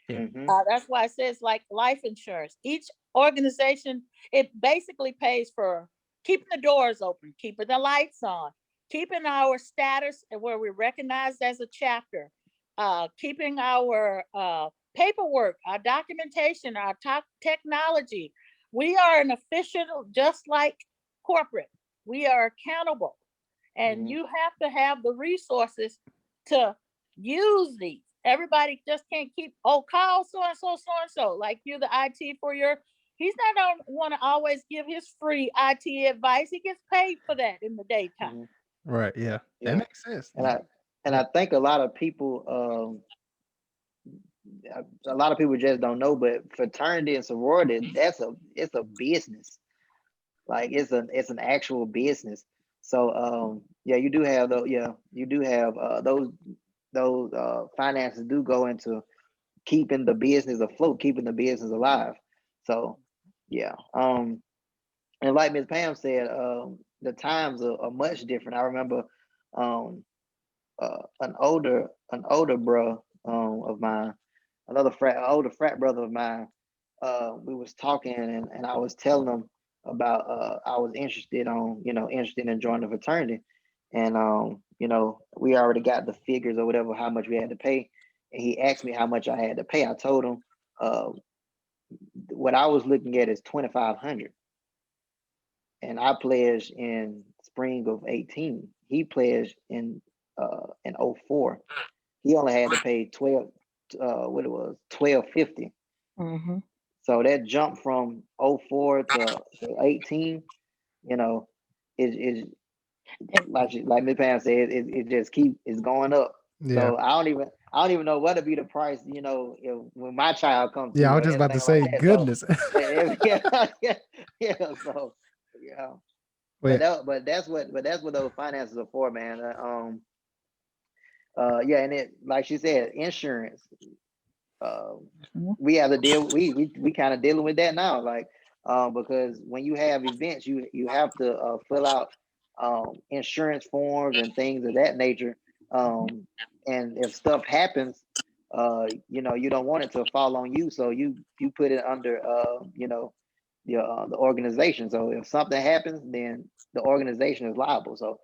Yeah. That's why it says like life insurance. Each organization, it basically pays for keeping the doors open, keeping the lights on, keeping our status and where we're recognized as a chapter, keeping our paperwork, our documentation, our technology. We are an official, just like corporate. We are accountable, and you have to have the resources to use these. Everybody just can't keep, call so and so, so and so. Like you're the IT for your, he's not going to want to always give his free IT advice. He gets paid for that in the daytime. Right. Yeah. That Yeah. makes sense. I think a lot of people just don't know, but fraternity and sorority, it's a business. Like it's an actual business. So yeah, you do have those finances do go into keeping the business afloat, keeping the business alive. So yeah. And like Ms. Pam said, the times are much different. I remember um an older bro of mine, older frat brother of mine, we was talking, and I was telling him about I was interested in joining the fraternity, and we already got the figures or whatever how much we had to pay, and he asked me how much I had to pay. I told him uh, what I was looking at is 2,500, and I pledged in spring of 18. He pledged in 04. He only had to pay 1250. Mm-hmm. So that jump from 04 to 18, is like Ms. Pam said, it just it's going up. Yeah. So I don't even know what to be the price, when my child comes Yeah. I through was or just about to anything like say, that. So goodness. yeah, so yeah. Wait. But that's what those finances are for, man. Yeah, and it, like she said, insurance. Uh, we have to deal. We kind of dealing with that now, like because when you have events, you have to fill out insurance forms and things of that nature. And if stuff happens, you don't want it to fall on you, so you put it under the organization. So if something happens, then the organization is liable. So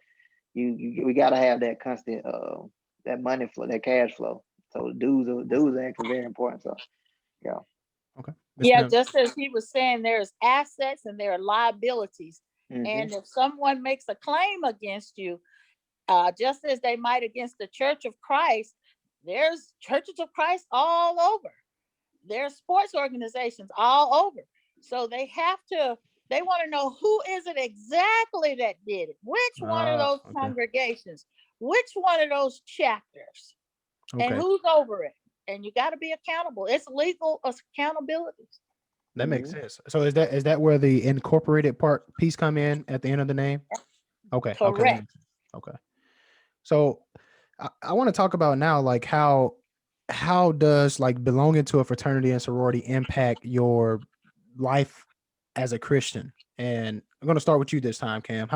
we got to have that constant that money flow, that cash flow. So dues are actually very important. So Yeah. Okay. Miss Yeah, Pam. just as he was saying, there's assets and there are liabilities. Hmm. And if someone makes a claim against you, just as they might against the Church of Christ, there's churches of Christ all over. There's sports organizations all over. So they want to know who is it exactly that did it? Which one of those Okay. congregations? Which one of those chapters? And Okay. who's over it? And you got to be accountable. It's legal accountability. That makes Hmm. sense. So is that where the incorporated part piece come in at the end of the name? Okay. Okay. That Correct. makes sense. Okay. So I want to talk about now, like how does like belonging to a fraternity and sorority impact your life as a Christian? And I'm going to start with you this time, Cam.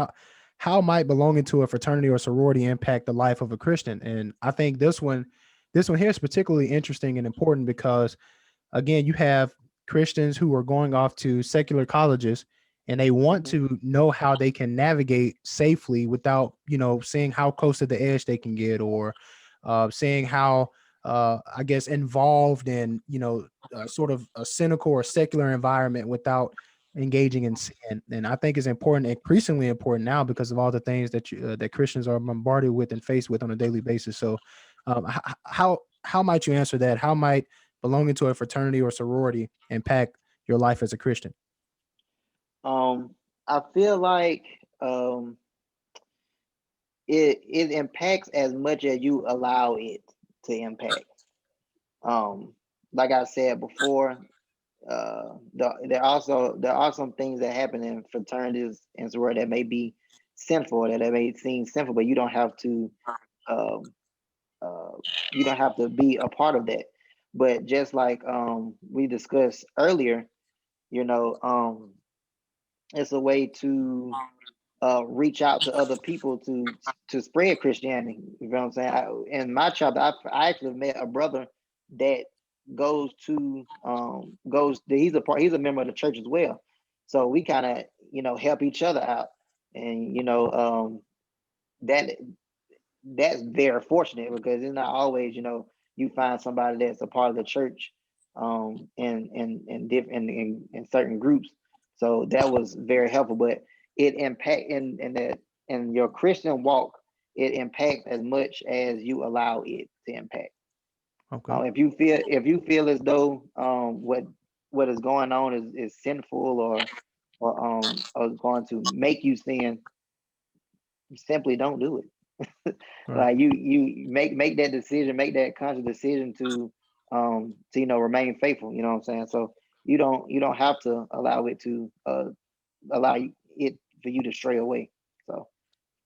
How might belonging to a fraternity or sorority impact the life of a Christian? And I think this one here is particularly interesting and important because again, you have Christians who are going off to secular colleges and they want Hmm. to know how they can navigate safely without, seeing how close to the edge they can get or seeing how, I guess, involved in, sort of a cynical or secular environment without engaging in sin. And I think it's important, increasingly important now because of all the things that Christians are bombarded with and faced with on a daily basis. So, how might you answer that? How might belonging to a fraternity or sorority impact your life as a Christian? I feel like it impacts as much as you allow it to impact. Um, like I said before, there are some things that happen in fraternities and sororities that may be sinful, that may seem sinful, but um, uh, you don't have to be a part of that. But just like we discussed earlier, you know, it's a way to reach out to other people to spread Christianity. You know what I'm saying? In my chapter, I actually met a brother that he's a member of the church as well. So we kind of help each other out, and that that's very fortunate because it's not always you find somebody that's a part of the church in different in certain groups. So that was very helpful, but it impact in your Christian walk, it impacts as much as you allow it to impact. Okay. If you feel as though what is going on is sinful or is going to make you sin, simply don't do it. All right. Like you make that decision, make that conscious decision to remain faithful. You know what I'm saying? So you don't have to allow it to allow it for you to stray away. So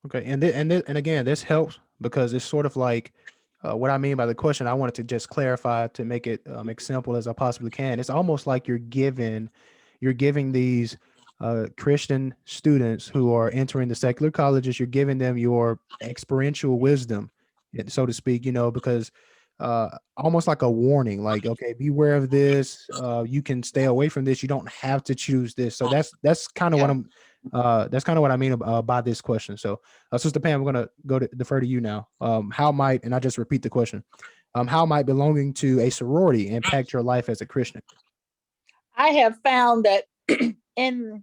Okay. And again, this helps because it's sort of like what I mean by the question. I wanted to just clarify to make it as simple as I possibly can. It's almost like you're giving these Christian students who are entering the secular colleges, you're giving them your experiential wisdom, so to speak, because almost like a warning, like, okay, beware of this. You can stay away from this. You don't have to choose this. So that's kind of what yeah. I mean by this question. So, Sister Pam, I'm going to defer to you now. And I just repeat the question, how might belonging to a sorority impact your life as a Christian? I have found that in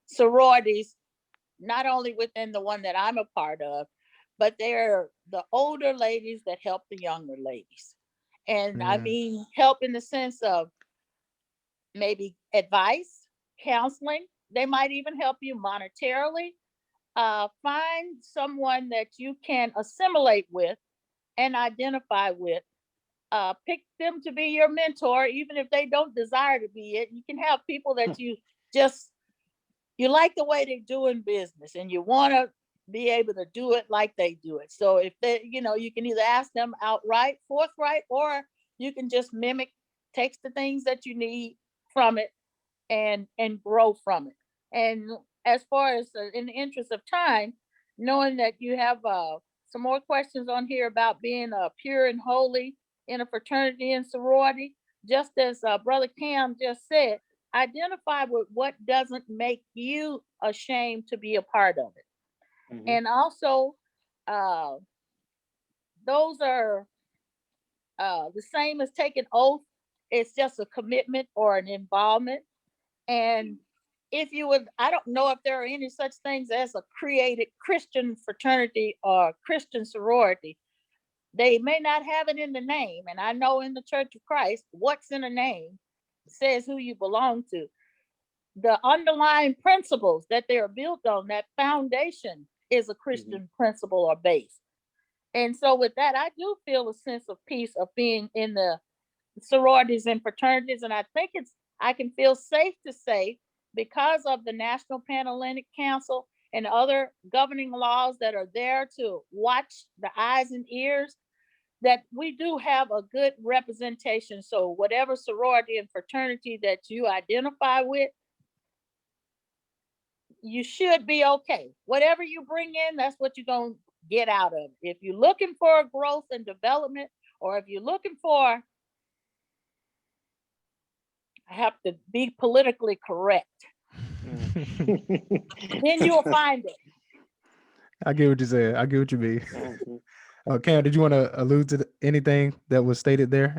sororities, not only within the one that I'm a part of, but they're the older ladies that help the younger ladies. And I Mm, mean, help in the sense of maybe advice, counseling. They might even help you monetarily. Find someone that you can assimilate with and identify with. Pick them to be your mentor, even if they don't desire to be it. You can have people that just you like the way they're doing business and you want to be able to do it like they do it. So if they, you can either ask them outright, forthright, or you can just mimic, takes the things that you need from it and grow from it. And as far as in the interest of time, knowing that you have some more questions on here about being pure and holy in a fraternity and sorority, just as Brother Cam just said, identify with what doesn't make you ashamed to be a part of it. Hmm. And also, uh, those are the same as taking oath. It's just a commitment or an involvement. And if you would, I don't know if there are any such things as a created Christian fraternity or Christian sorority. They may not have it in the name. And I know in the Church of Christ, what's in a name says who you belong to. The underlying principles that they are built on, that foundation is a Christian principle or base. And so with that, I do feel a sense of peace of being in the sororities and fraternities. And I think I can feel safe to say, because of the National Panhellenic Council and other governing laws that are there to watch the eyes and ears, that we do have a good representation. So whatever sorority and fraternity that you identify with, you should be okay. Whatever you bring in, that's what you're going to get out of it. If you're looking for growth and development, or if you're looking for, I have to be politically correct, then you'll find it. I get what you said. I get what you mean. Mhm. Cam, did you want to allude to anything that was stated there?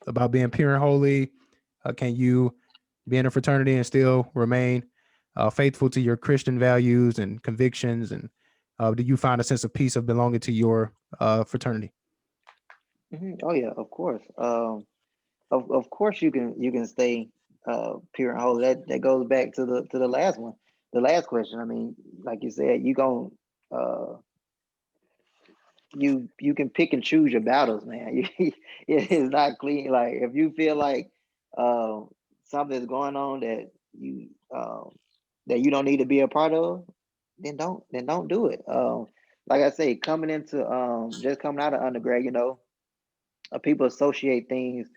About being pure and holy. Can you be in a fraternity and still remain faithful to your Christian values and convictions? And do you find a sense of peace of belonging to your fraternity? Oh yeah, of course. Of course you can stay pure and holy. That goes back to the last one, the last question. I mean, like you said, uh you can pick and choose your battles, man. It is not clean. Like if you feel like uh something's going on that you don't need to be a part of, then don't do it. Like I say, coming into just coming out of undergrad, people associate things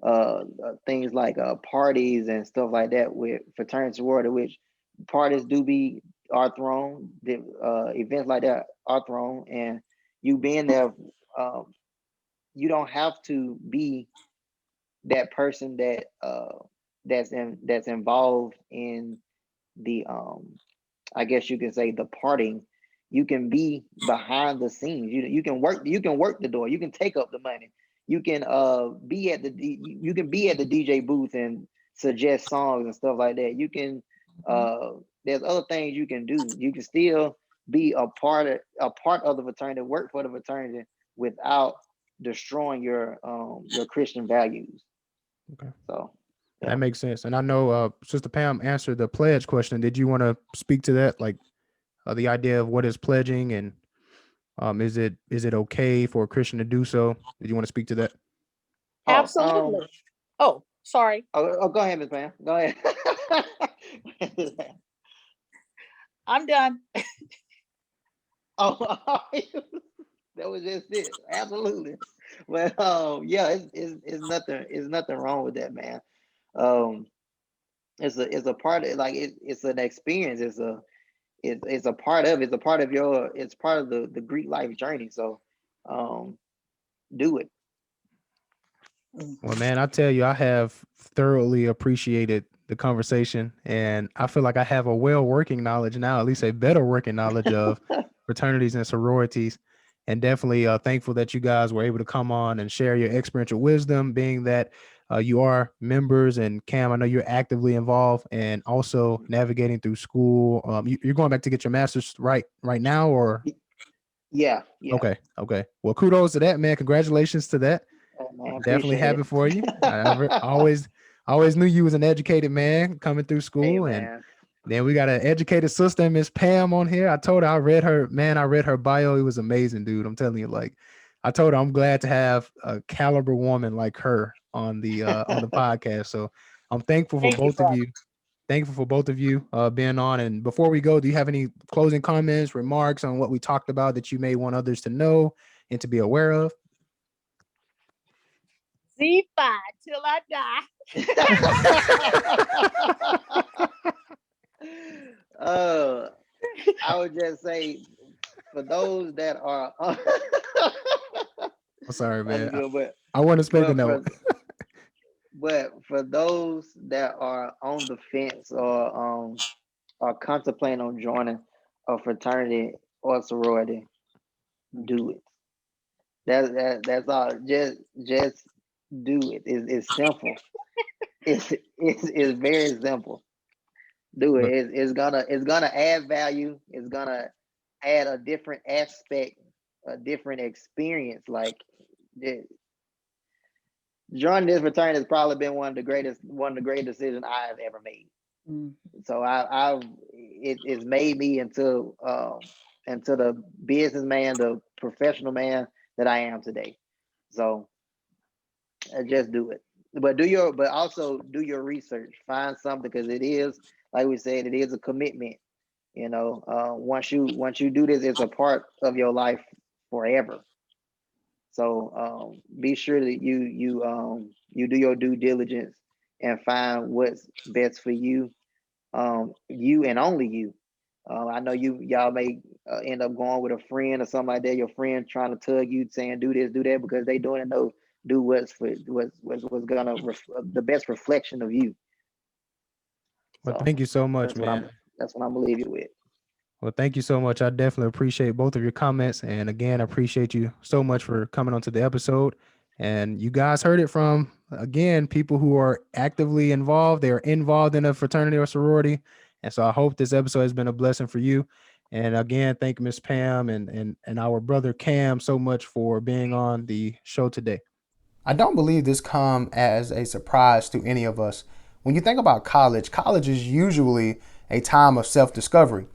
like parties and stuff like that with fraternity sorority, which parties do be are thrown, the events like that are thrown, and you being there, um, you don't have to be that person that's involved in the I guess you can say the parting. You can be behind the scenes. You can work the door. You can take up the money. You can be at you can be at the DJ booth and suggest songs and stuff like that. You can there's other things you can do. You can still be a part of the fraternity, work for the fraternity without destroying your Christian values. Okay. So That yeah. makes sense. And I know Sister Pam answered the pledge question. Did you want to speak to that? Like the idea of what is pledging, and is it okay for a Christian to do so? Did you want to speak to that? Oh, Absolutely. Oh, sorry. go ahead, Miss Pam. Go ahead. I'm done. Oh, that was just it. Absolutely. Well, yeah, it's nothing wrong with that, man. Um, it's a part of like it's an experience. It's a part of it's part of the Greek life journey. So, um, do it. Well, man, I tell you, I have thoroughly appreciated the conversation, and I feel like I have a well working knowledge now, at least a better working knowledge of fraternities and sororities. And definitely thankful that you guys were able to come on and share your experiential wisdom, being that you are members. And Cam, I know you're actively involved and also navigating through school. You're going back to get your master's right now, or Yeah, yeah. okay. Well, kudos to that, man. Congratulations to that. Man, Definitely appreciate happy it. for you. I always knew you was an educated man coming through Hey, school, and man. then we got an educated sister, Miss Pam, on here. I told her I read her bio. It was amazing, dude. I'm telling you, like, I told her I'm glad to have a caliber woman like her on the podcast. So I'm thankful for Thank you, both of brother. you. Thankful for both of you being on. And before we go, do you have any closing comments, remarks on what we talked about that you may want others to know and to be aware of? Z5 till I die. uh, I would just say for those that are I'm sorry, that's man. good, I wasn't expecting but that one. for those that are on the fence or are contemplating on joining a fraternity or sorority, do it. That's all. Just Do it. It's simple. It's very simple. Do it. But It's gonna add value. It's gonna add a different aspect, a different experience. Like it, joining this fraternity has probably been one of the greatest decisions I've ever made. Mm. So it's made me into the businessman, the professional man that I am today. So just do it. But also do your research. Find something because it is, like we said, it is a commitment. Once you do this, it's a part of your life forever. So be sure that you do your due diligence and find what's best for you, you and only you. I know y'all may end up going with a friend or something like that. Your friend trying to tug you, saying do this, do that, because they doing it. No, do what's gonna the best reflection of you. Well, So thank you so much, that's what man. I'm gonna leave you with. Well, thank you so much. I definitely appreciate both of your comments. And again, I appreciate you so much for coming onto the episode. And you guys heard it from, again, people who are actively involved. They are involved in a fraternity or sorority. And so I hope this episode has been a blessing for you. And again, thank Miss Pam and our brother Cam so much for being on the show today. I don't believe this come as a surprise to any of us. When you think about college, college is usually a time of self-discovery.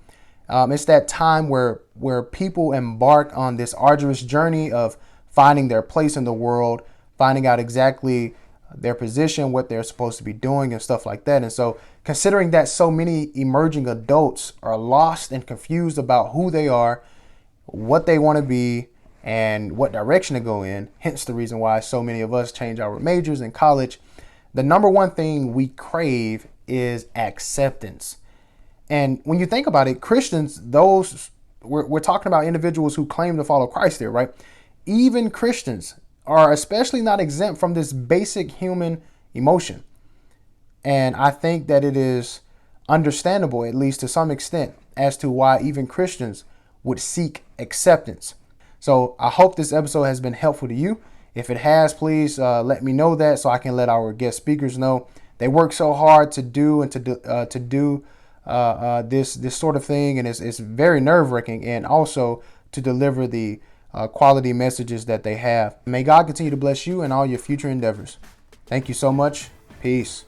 It's that time where people embark on this arduous journey of finding their place in the world, finding out exactly their position, what they're supposed to be doing, and stuff like that. And so, considering that so many emerging adults are lost and confused about who they are, what they want to be, and what direction to go in, hence the reason why so many of us change our majors in college, the number one thing we crave is acceptance. And when you think about it, Christians, we're talking about individuals who claim to follow Christ there, right? Even Christians are especially not exempt from this basic human emotion. And I think that it is understandable, at least to some extent, as to why even Christians would seek acceptance. So I hope this episode has been helpful to you. If it has, please let me know that so I can let our guest speakers know. They work so hard to do and to do this sort of thing, and it's very nerve-wracking, and also to deliver the quality messages that they have. May God continue to bless you and all your future endeavors. Thank you so much. Peace.